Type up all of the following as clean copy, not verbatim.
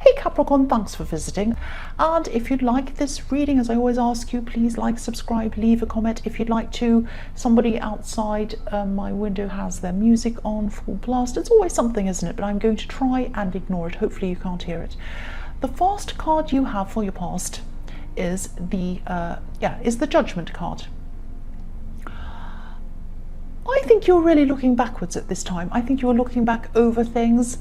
Hey Capricorn, thanks for visiting. And if you'd like this reading, as I always ask you, please like, subscribe, leave a comment if you'd like to. Somebody outside my window has their music on full blast. It's always something, isn't it? But I'm going to try and ignore it. Hopefully you can't hear it. The first card you have for your past is the Judgment card. I think you're really looking backwards at this time. I think you're looking back over things.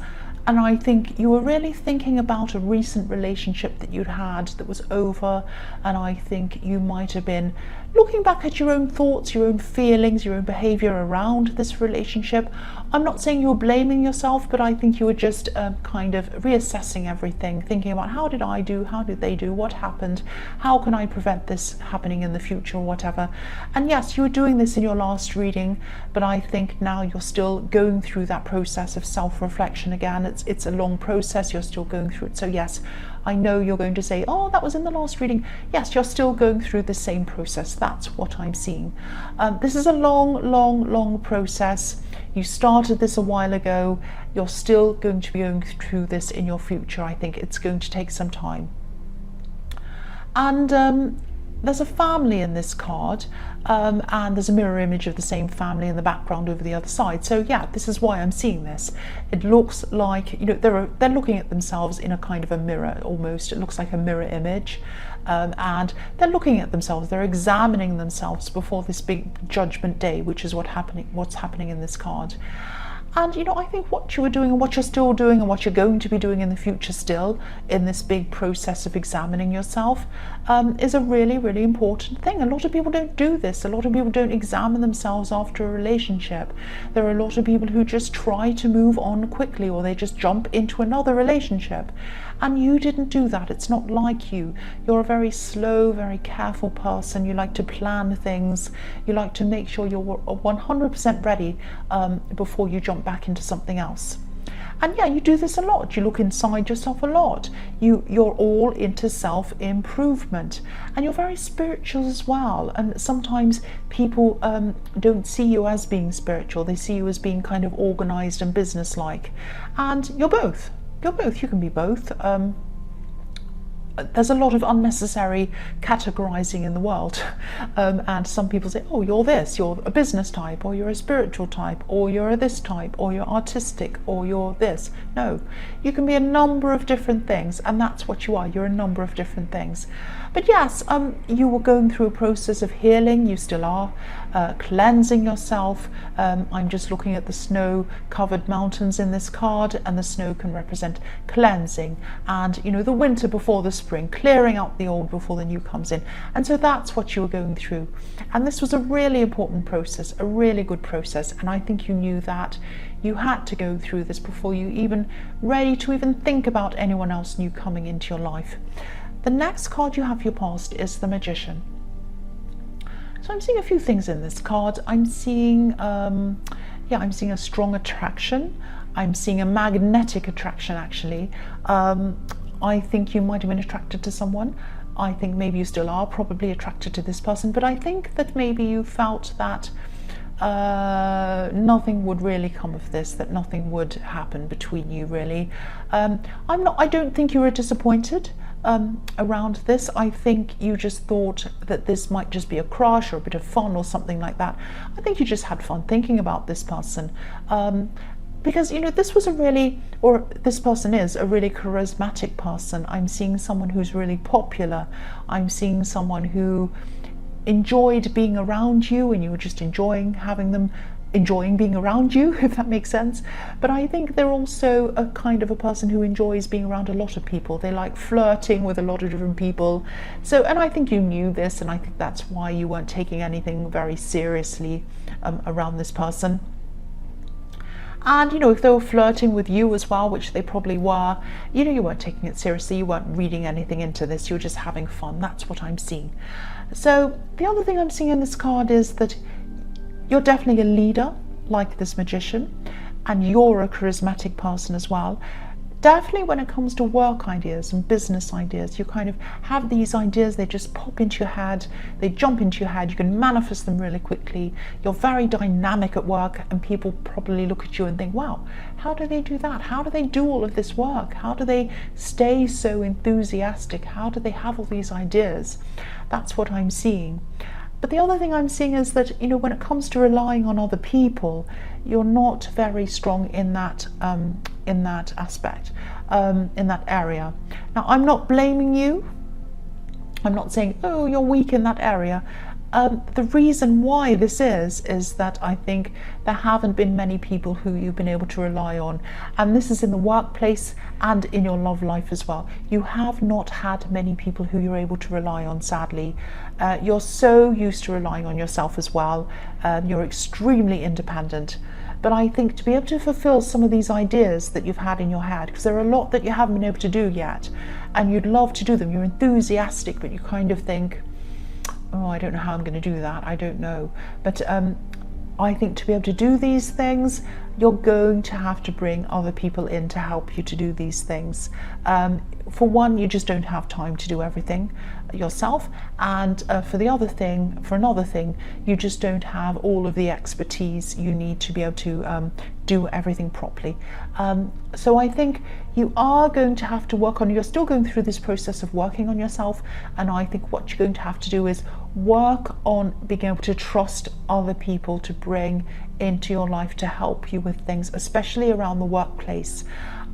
And I think you were really thinking about a recent relationship that you'd had that was over. And I think you might have been looking back at your own thoughts, your own feelings, your own behavior around this relationship. I'm not saying you were blaming yourself, but I think you were just kind of reassessing everything, thinking about how did I do, how did they do, what happened, how can I prevent this happening in the future or whatever. And yes, you were doing this in your last reading, but I think now you're still going through that process of self-reflection again. It's a long process, you're still going through it. So yes, I know you're going to say, oh, that was in the last reading. Yes, you're still going through the same process. That's what I'm seeing. This is a long process. You started this a while ago. You're still going to be going through this in your future. I think it's going to take some time. And there's a family in this card, and there's a mirror image of the same family in the background over the other side. So yeah, this is why I'm seeing this. It looks like, you know, they're looking at themselves in a kind of a mirror almost. It looks like a mirror image, and they're looking at themselves. They're examining themselves before this big judgment day, which is what's happening in this card. And you know, I think what you were doing and what you're still doing and what you're going to be doing in the future still in this big process of examining yourself is a really important thing. A lot of people don't do this. A lot of people don't examine themselves after a relationship. There are a lot of people who just try to move on quickly, or they just jump into another relationship. And you didn't do that. It's not like you. You're a very slow, very careful person. You like to plan things. You like to make sure you're 100% ready before you jump back into something else. And yeah, you do this a lot. You look inside yourself a lot. You're all into self-improvement, and you're very spiritual as well. And sometimes people don't see you as being spiritual. They see you as being kind of organized and businesslike. And you're both. You're both. You can be both. There's a lot of unnecessary categorizing in the world, and some people say, oh, you're this, you're a business type, or you're a spiritual type, or you're a this type, or you're artistic, or you're this. No, you can be a number of different things, and that's what you are. You're a number of different things. But yes, you were going through a process of healing. You still are, cleansing yourself. I'm just looking at the snow-covered mountains in this card, and the snow can represent cleansing, and you know, the winter before the spring, clearing out the old before the new comes in. And so that's what you were going through. And this was a really important process, a really good process. And I think you knew that you had to go through this before you even ready to even think about anyone else new coming into your life. The next card you have for your past is the Magician. So I'm seeing a few things in this card. I'm seeing, I'm seeing a strong attraction. I'm seeing a magnetic attraction, actually. I think you might have been attracted to someone. I think maybe you still are probably attracted to this person, but I think that maybe you felt that nothing would really come of this, that nothing would happen between you, really. I don't think you were disappointed around this. I think you just thought that this might just be a crush or a bit of fun or something like that. I think you just had fun thinking about this person. Because, you know, this person is a really charismatic person. I'm seeing someone who's really popular. I'm seeing someone who enjoyed being around you, and you were just enjoying being around you, if that makes sense. But I think they're also a kind of a person who enjoys being around a lot of people. They like flirting with a lot of different people. So, and I think you knew this, and I think that's why you weren't taking anything very seriously around this person. And, you know, if they were flirting with you as well, which they probably were, you know, you weren't taking it seriously. You weren't reading anything into this. You were just having fun. That's what I'm seeing. So the other thing I'm seeing in this card is that you're definitely a leader, like this Magician, and you're a charismatic person as well. definitely when it comes to work ideas and business ideas, you kind of have these ideas, they just pop into your head, they jump into your head, you can manifest them really quickly. You're very dynamic at work, and people probably look at you and think, wow, how do they do that? How do they do all of this work? How do they stay so enthusiastic? How do they have all these ideas? That's what I'm seeing. But the other thing I'm seeing is that, you know, when it comes to relying on other people, you're not very strong in that aspect, in that area. Now, I'm not blaming you. I'm not saying, oh, you're weak in that area. The reason why this is that I think there haven't been many people who you've been able to rely on, and this is in the workplace and in your love life as well. You have not had many people who you're able to rely on, sadly. You're so used to relying on yourself as well. You're extremely independent. But I think to be able to fulfill some of these ideas that you've had in your head, because there are a lot that you haven't been able to do yet, and you'd love to do them, you're enthusiastic, but you kind of think, oh, I don't know how I'm going to do that, I don't know. But I think to be able to do these things, you're going to have to bring other people in to help you to do these things. For one, you just don't have time to do everything yourself, and for another thing, you just don't have all of the expertise you need to be able to do everything properly. So I think you are going to have to work on, you're still going through this process of working on yourself, and I think what you're going to have to do is work on being able to trust other people to bring into your life to help you with things, especially around the workplace.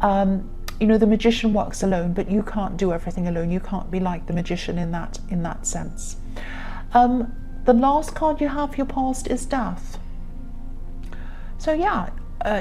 You know, the magician works alone, but you can't do everything alone. You can't be like the magician in that sense. The last card you have for your past is death. So yeah,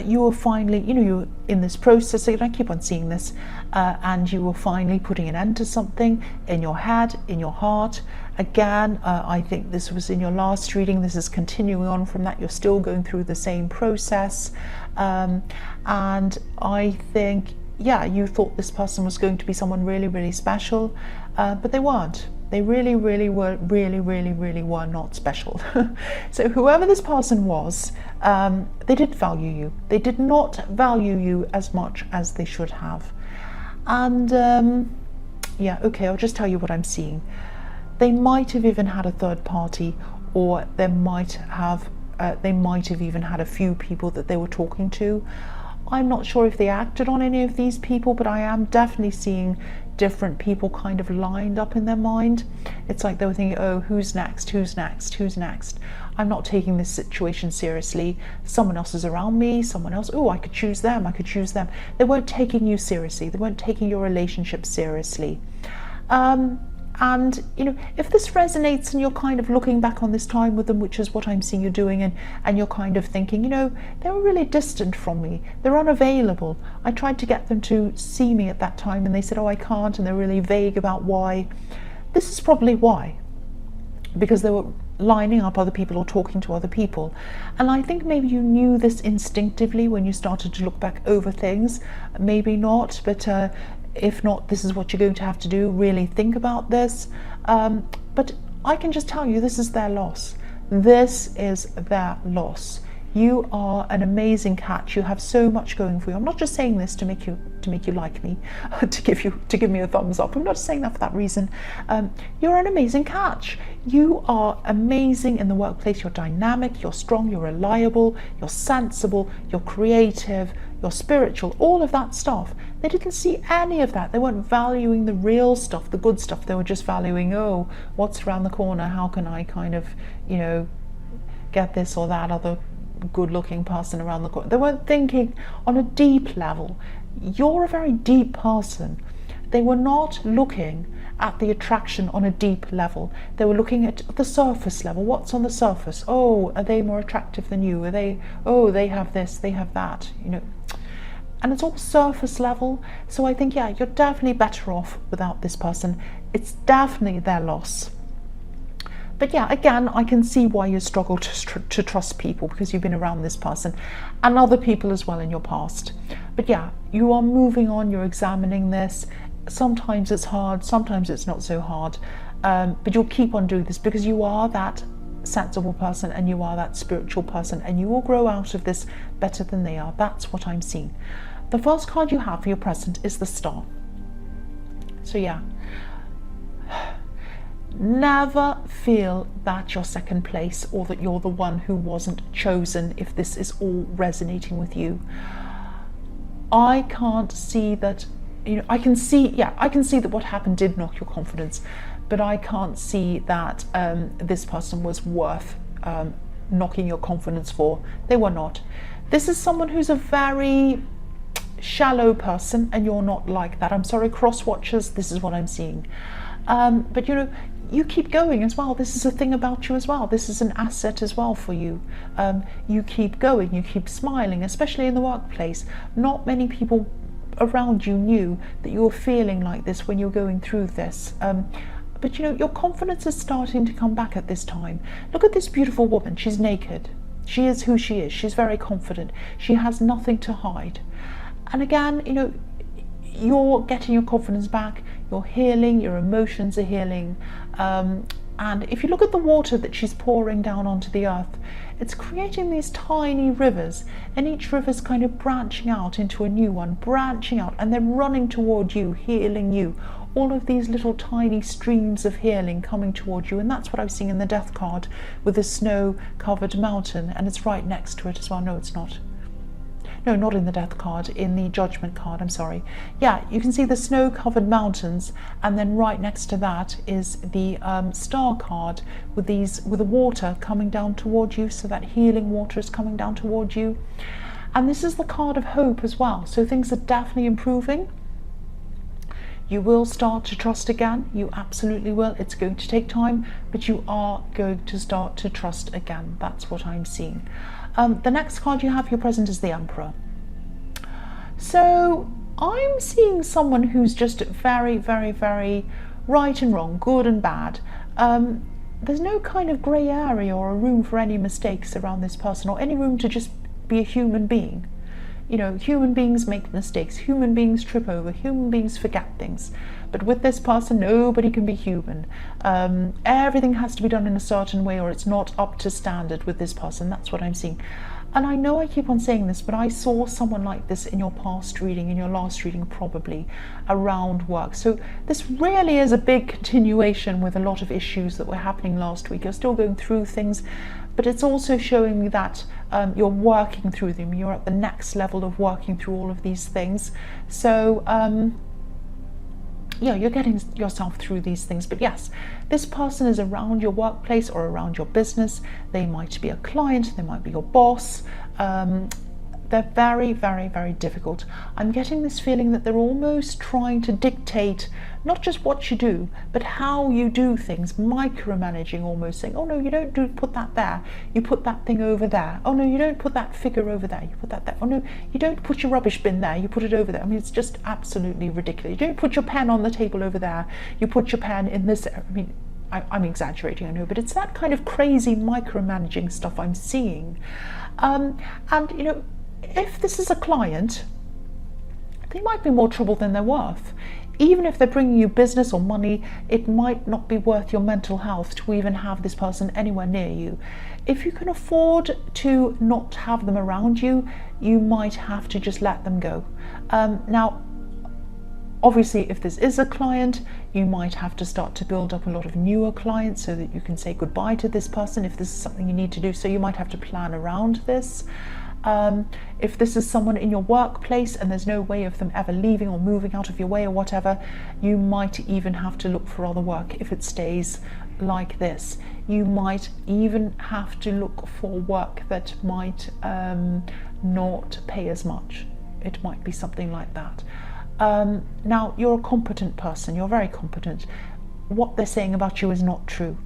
you are finally, you know, you're in this process, and I keep on seeing this, and you are finally putting an end to something in your head, in your heart. Again, I think this was in your last reading. This is continuing on from that. You're still going through the same process. And I think, yeah, you thought this person was going to be someone really, really special, but they weren't. They really were not special. So whoever this person was, they didn't value you. They did not value you as much as they should have. And yeah, okay, I'll just tell you what I'm seeing. They might have even had a third party, or they might have even had a few people that they were talking to. I'm not sure if they acted on any of these people, but I am definitely seeing different people kind of lined up in their mind. It's like they were thinking, oh, who's next, who's next, who's next? I'm not taking this situation seriously. Someone else is around me, someone else, oh, I could choose them, I could choose them. They weren't taking you seriously. They weren't taking your relationship seriously. And, you know, if this resonates and you're kind of looking back on this time with them, which is what I'm seeing you doing, and you're kind of thinking, you know, they were really distant from me. They're unavailable. I tried to get them to see me at that time, and they said, oh, I can't, and they're really vague about why. This is probably why. Because they were lining up other people or talking to other people. And I think maybe you knew this instinctively when you started to look back over things. Maybe not, but if not, this is what you're going to have to do. Really think about this. But I can just tell you, this is their loss. This is their loss. You are an amazing catch. You have so much going for you. I'm not just saying this to make you like me, to give me a thumbs up. I'm not saying that for that reason. You're an amazing catch. You are amazing in the workplace. You're dynamic, you're strong, you're reliable, you're sensible, you're creative, you're spiritual, all of that stuff. They didn't see any of that. They weren't valuing the real stuff, the good stuff. They were just valuing, oh, what's around the corner? How can I kind of, you know, get this or that other good-looking person around the corner? They weren't thinking on a deep level. You're a very deep person. They were not looking at the attraction on a deep level. They were looking at the surface level. What's on the surface? Oh, are they more attractive than you? Are they, oh, they have this, they have that, you know. And it's all surface level. So I think, yeah, you're definitely better off without this person. It's definitely their loss. But yeah, again, I can see why you struggle to trust people, because you've been around this person and other people as well in your past. But yeah, you are moving on, you're examining this. Sometimes it's hard, sometimes it's not so hard, but you'll keep on doing this because you are that sensible person and you are that spiritual person, and you will grow out of this better than they are. That's what I'm seeing. The first card you have for your present is the Star. So yeah, never feel that you're second place or that you're the one who wasn't chosen if this is all resonating with you. I can't see that, you know, I can see that what happened did knock your confidence, but I can't see that this person was worth knocking your confidence for. They were not. This is someone who's a very shallow person, and you're not like that. I'm sorry, cross watchers, this is what I'm seeing. But you know, you keep going as well. This is a thing about you as well. This is an asset as well for you. You keep going, you keep smiling, especially in the workplace. Not many people around you knew that you were feeling like this when you're going through this. But you know, your confidence is starting to come back at this time. Look at this beautiful woman. She's naked. She is who she is. She's very confident. She has nothing to hide. And again, you know, you're getting your confidence back, you're healing, your emotions are healing. And if you look at the water that she's pouring down onto the earth, it's creating these tiny rivers, and each river's kind of branching out into a new one, branching out, and they're running toward you, healing you. All of these little tiny streams of healing coming toward you, and that's what I was seeing in the Death card with the snow-covered mountain, and it's right next to it as well. No, it's not. No, not in the Death card, in the Judgment card, I'm sorry. Yeah, you can see the snow-covered mountains, and then right next to that is the Star card with the water coming down toward you, so that healing water is coming down toward you. And this is the card of hope as well, so things are definitely improving. You will start to trust again, you absolutely will. It's going to take time, but you are going to start to trust again. That's what I'm seeing. The next card you have, your present, is the Emperor. So I'm seeing someone who's just very, very, very right and wrong, good and bad. There's no kind of grey area or a room for any mistakes around this person, or any room to just be a human being. You know, human beings make mistakes, human beings trip over, human beings forget things. But with this person, nobody can be human. Everything has to be done in a certain way, or it's not up to standard with this person. That's what I'm seeing. And I know I keep on saying this, but I saw someone like this in your past reading, in your last reading probably, around work. So this really is a big continuation with a lot of issues that were happening last week. You're still going through things, but it's also showing me that you're working through them. You're at the next level of working through all of these things. So yeah, you're getting yourself through these things. But yes, this person is around your workplace or around your business. They might be a client, they might be your boss. They're very, very, very difficult. I'm getting this feeling that they're almost trying to dictate not just what you do, but how you do things, micromanaging, almost saying, oh no, you don't put that there, you put that thing over there. Oh no, you don't put that figure over there, you put that there. Oh no, you don't put your rubbish bin there, you put it over there. I mean, it's just absolutely ridiculous. You don't put your pen on the table over there, you put your pen in this. I mean, I'm exaggerating, I know, but it's that kind of crazy micromanaging stuff I'm seeing. And you know, if this is a client, they might be more trouble than they're worth. Even if they're bringing you business or money, it might not be worth your mental health to even have this person anywhere near you. If you can afford to not have them around you, you might have to just let them go. Now, obviously, if this is a client, you might have to start to build up a lot of newer clients so that you can say goodbye to this person if this is something you need to do. So you might have to plan around this. If this is someone in your workplace and there's no way of them ever leaving or moving out of your way or whatever, you might even have to look for other work if it stays like this. You might even have to look for work that might not pay as much. It might be something like that. Now, you're a competent person, you're very competent. What they're saying about you is not true.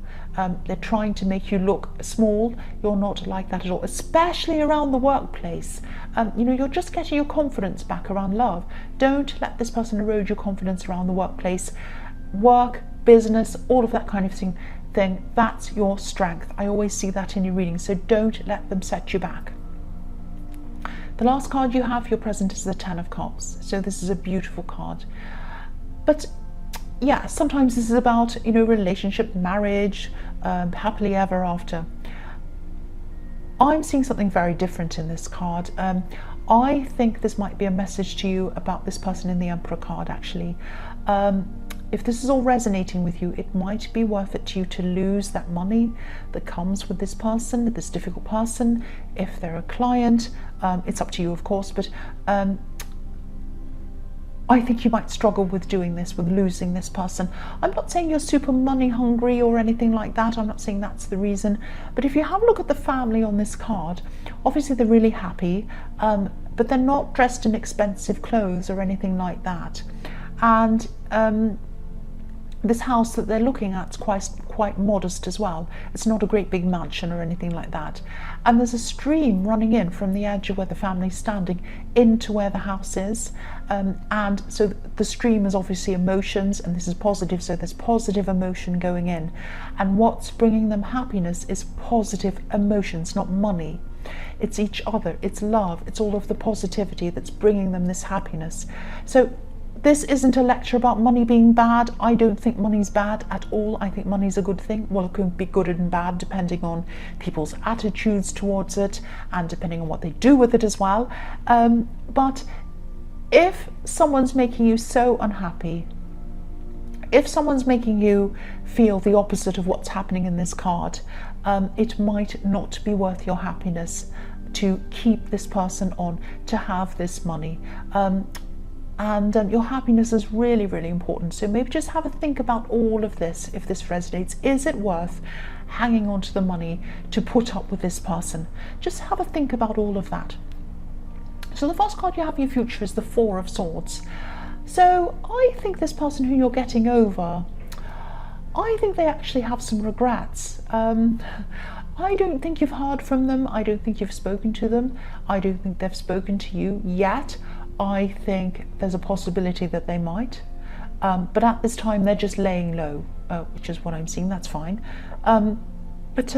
They're trying to make you look small. You're not like that at all, especially around the workplace. You know, you're just getting your confidence back around love. Don't let this person erode your confidence around the workplace. Work, business, all of that kind of thing, that's your strength. I always see that in your reading, so don't let them set you back. The last card you have, your present, is the Ten of Cups. So this is a beautiful card. But yeah, sometimes this is about, you know, relationship, marriage, happily ever after. I'm seeing something very different in this card. I think this might be a message to you about this person in the Emperor card, actually. If this is all resonating with you, it might be worth it to you to lose that money that comes with this person, this difficult person. If they're a client, it's up to you, of course, but I think you might struggle with doing this, with losing this person. I'm not saying you're super money hungry or anything like that. I'm not saying that's the reason. But if you have a look at the family on this card, obviously they're really happy, but they're not dressed in expensive clothes or anything like that. And this house that they're looking at is quite modest as well. It's not a great big mansion or anything like that. And there's a stream running in from the edge of where the family's standing into where the house is. And so the stream is obviously emotions, and this is positive, so there's positive emotion going in. And what's bringing them happiness is positive emotions, not money. It's each other, it's love, it's all of the positivity that's bringing them this happiness. So this isn't a lecture about money being bad. I don't think money's bad at all. I think money's a good thing. Well, it can be good and bad depending on people's attitudes towards it and depending on what they do with it as well. But if someone's making you so unhappy, if someone's making you feel the opposite of what's happening in this card, it might not be worth your happiness to keep this person on, to have this money. And your happiness is really, really important. So maybe just have a think about all of this. If this resonates, is it worth hanging on to the money to put up with this person? Just have a think about all of that. So the first card you have in your future is the Four of Swords. So I think this person who you're getting over, I think they actually have some regrets. I don't think you've heard from them. I don't think you've spoken to them. I don't think they've spoken to you yet. I think there's a possibility that they might, but at this time they're just laying low, which is what I'm seeing. That's fine. But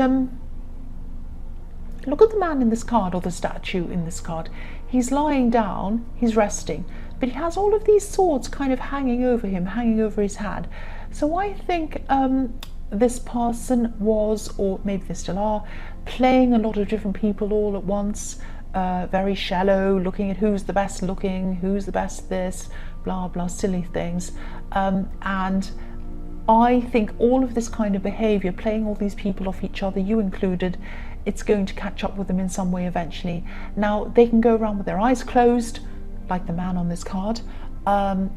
look at the man in this card, or the statue in this card. He's lying down, he's resting, but he has all of these swords kind of hanging over him, hanging over his head. So I think this person was, or maybe they still are, playing a lot of different people all at once. Very shallow, looking at who's the best looking, who's the best this, blah blah, silly things. And I think all of this kind of behavior, playing all these people off each other, you included, it's going to catch up with them in some way eventually. Now they can go around with their eyes closed, like the man on this card, and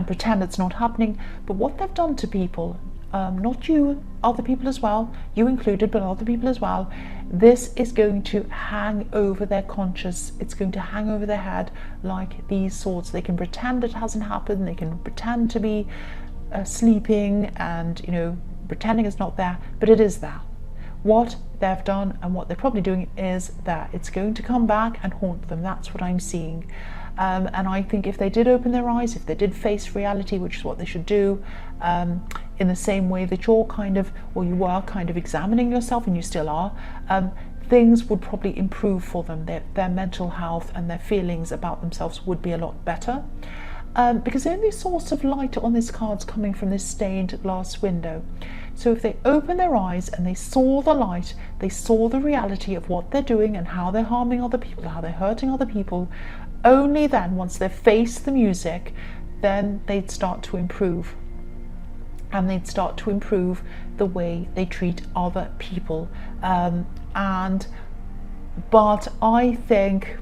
pretend it's not happening. But what they've done to people, not you, other people as well, you included, but other people as well, this is going to hang over their conscious. It's going to hang over their head like these swords. They can pretend it hasn't happened. They can pretend to be sleeping and, you know, pretending it's not there, but it is there. What they've done and what they're probably doing is that it's going to come back and haunt them. That's what I'm seeing. And I think if they did open their eyes, if they did face reality, which is what they should do, in the same way that you're kind of, or you were kind of examining yourself, and you still are, things would probably improve for them. Their mental health and their feelings about themselves would be a lot better. Because the only source of light on this card's coming from this stained glass window. So if they open their eyes and they saw the light, they saw the reality of what they're doing and how they're harming other people, how they're hurting other people, only then, once they've faced the music, then they'd start to improve. And they'd start to improve the way they treat other people. But I think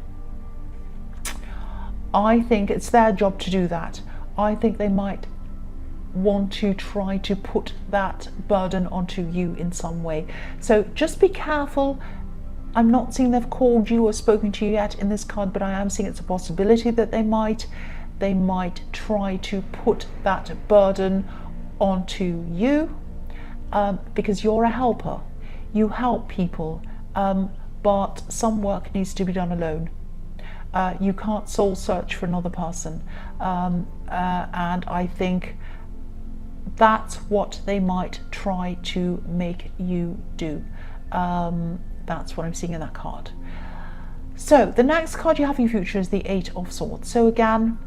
it's their job to do that. I think they might want to try to put that burden onto you in some way. So just be careful. I'm not seeing they've called you or spoken to you yet in this card, but I am seeing it's a possibility that they might try to put that burden onto you, because you're a helper. You help people, but some work needs to be done alone. You can't soul search for another person, and I think that's what they might try to make you do. That's what I'm seeing in that card. So the next card you have in your future is the Eight of Swords. So again,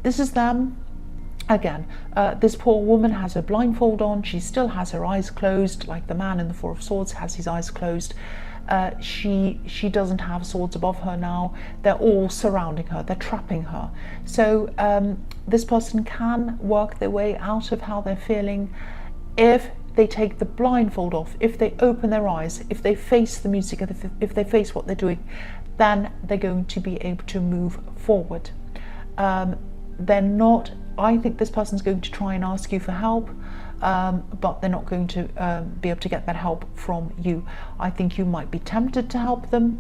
this is them. Again, this poor woman has her blindfold on. She still has her eyes closed, like the man in the Four of Swords has his eyes closed. She doesn't have swords above her now. They're all surrounding her, they're trapping her. So this person can work their way out of how they're feeling if they take the blindfold off, if they open their eyes, if they face the music, if they face what they're doing, then they're going to be able to move forward. They're not, I think this person's going to try and ask you for help, but they're not going to be able to get that help from you. I think you might be tempted to help them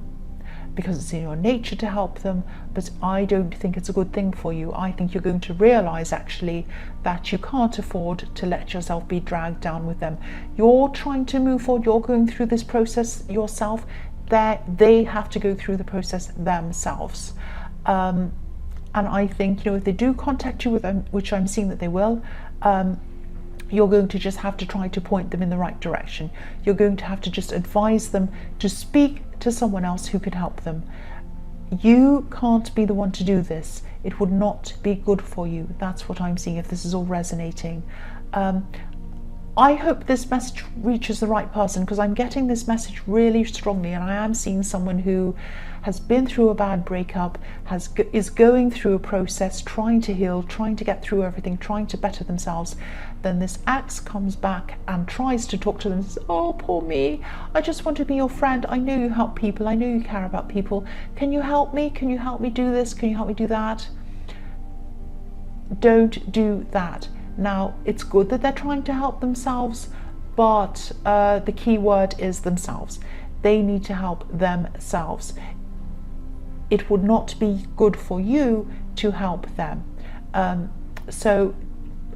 because it's in your nature to help them, but I don't think it's a good thing for you. I think you're going to realize actually that you can't afford to let yourself be dragged down with them. You're trying to move forward, you're going through this process yourself, they have to go through the process themselves. And I think, if they do contact you with them, which I'm seeing that they will, you're going to just have to try to point them in the right direction. You're going to have to just advise them to speak to someone else who can help them. You can't be the one to do this. It would not be good for you. That's what I'm seeing, if this is all resonating. I hope this message reaches the right person, because I'm getting this message really strongly, and I am seeing someone who has been through a bad breakup, is going through a process, trying to heal, trying to get through everything, trying to better themselves. Then this ex comes back and tries to talk to them and says, oh, poor me, I just want to be your friend. I know you help people. I know you care about people. Can you help me? Can you help me do this? Can you help me do that? Don't do that. Now, it's good that they're trying to help themselves, but the key word is themselves. They need to help themselves. It would not be good for you to help them. So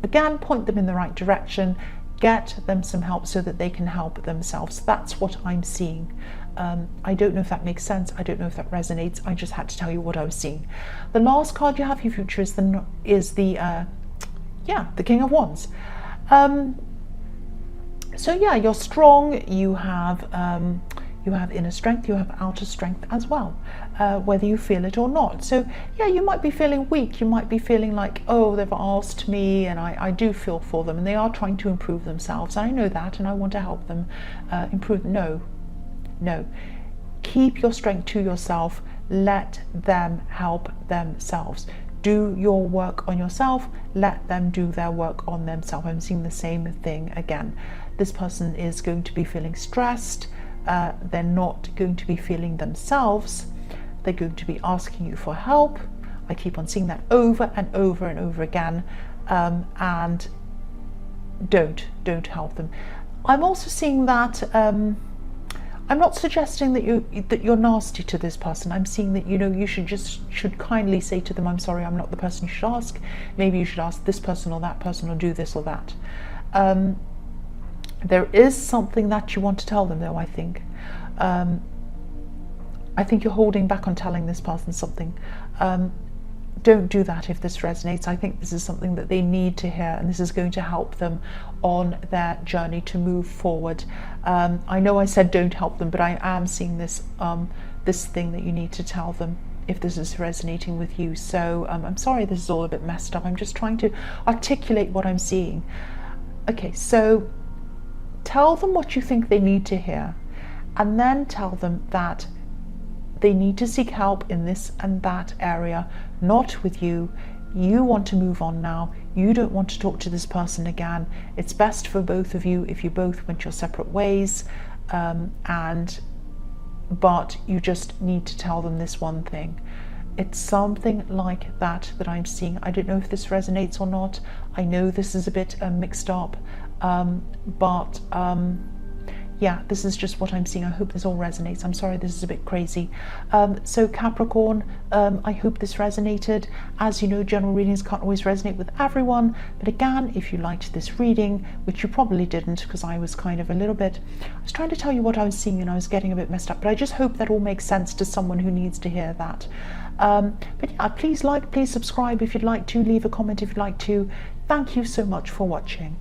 again, point them in the right direction, get them some help so that they can help themselves. That's what I'm seeing. I don't know if that makes sense. I don't know if that resonates. I just had to tell you what I was seeing. The last card you have for your future is the King of Wands. So yeah, you're strong. You have inner strength. You have outer strength as well, whether you feel it or not. So yeah, you might be feeling weak. You might be feeling like, oh, they've asked me, and I do feel for them, and they are trying to improve themselves. I know that, and I want to help them improve. No. Keep your strength to yourself. Let them help themselves. Do your work on yourself, let them do their work on themselves. I'm seeing the same thing again. This person is going to be feeling stressed. They're not going to be feeling themselves. They're going to be asking you for help. I keep on seeing that over and over and over again. And don't help them. I'm also seeing that I'm not suggesting that you're nasty to this person. I'm seeing that you should kindly say to them, I'm sorry, I'm not the person you should ask. Maybe you should ask this person or that person, or do this or that. There is something that you want to tell them, though. I think you're holding back on telling this person something. Don't do that if this resonates. I think this is something that they need to hear, and this is going to help them on their journey to move forward. I know I said don't help them, but I am seeing this this thing that you need to tell them if this is resonating with you. So I'm sorry this is all a bit messed up. I'm just trying to articulate what I'm seeing. Okay, so tell them what you think they need to hear, and then tell them that they need to seek help in this and that area, not with you. You want to move on now. You don't want to talk to this person again. It's best for both of you if you both went your separate ways, but you just need to tell them this one thing. It's something like that I'm seeing. I don't know if this resonates or not. I know this is a bit mixed up, but yeah, this is just what I'm seeing. I hope this all resonates. I'm sorry this is a bit crazy. So Capricorn, I hope this resonated. As you know, general readings can't always resonate with everyone, but again, if you liked this reading, which you probably didn't, because I was kind of I was trying to tell you what I was seeing and I was getting a bit messed up, but I just hope that all makes sense to someone who needs to hear that. But yeah, please subscribe if you'd like to, leave a comment if you'd like to. Thank you so much for watching.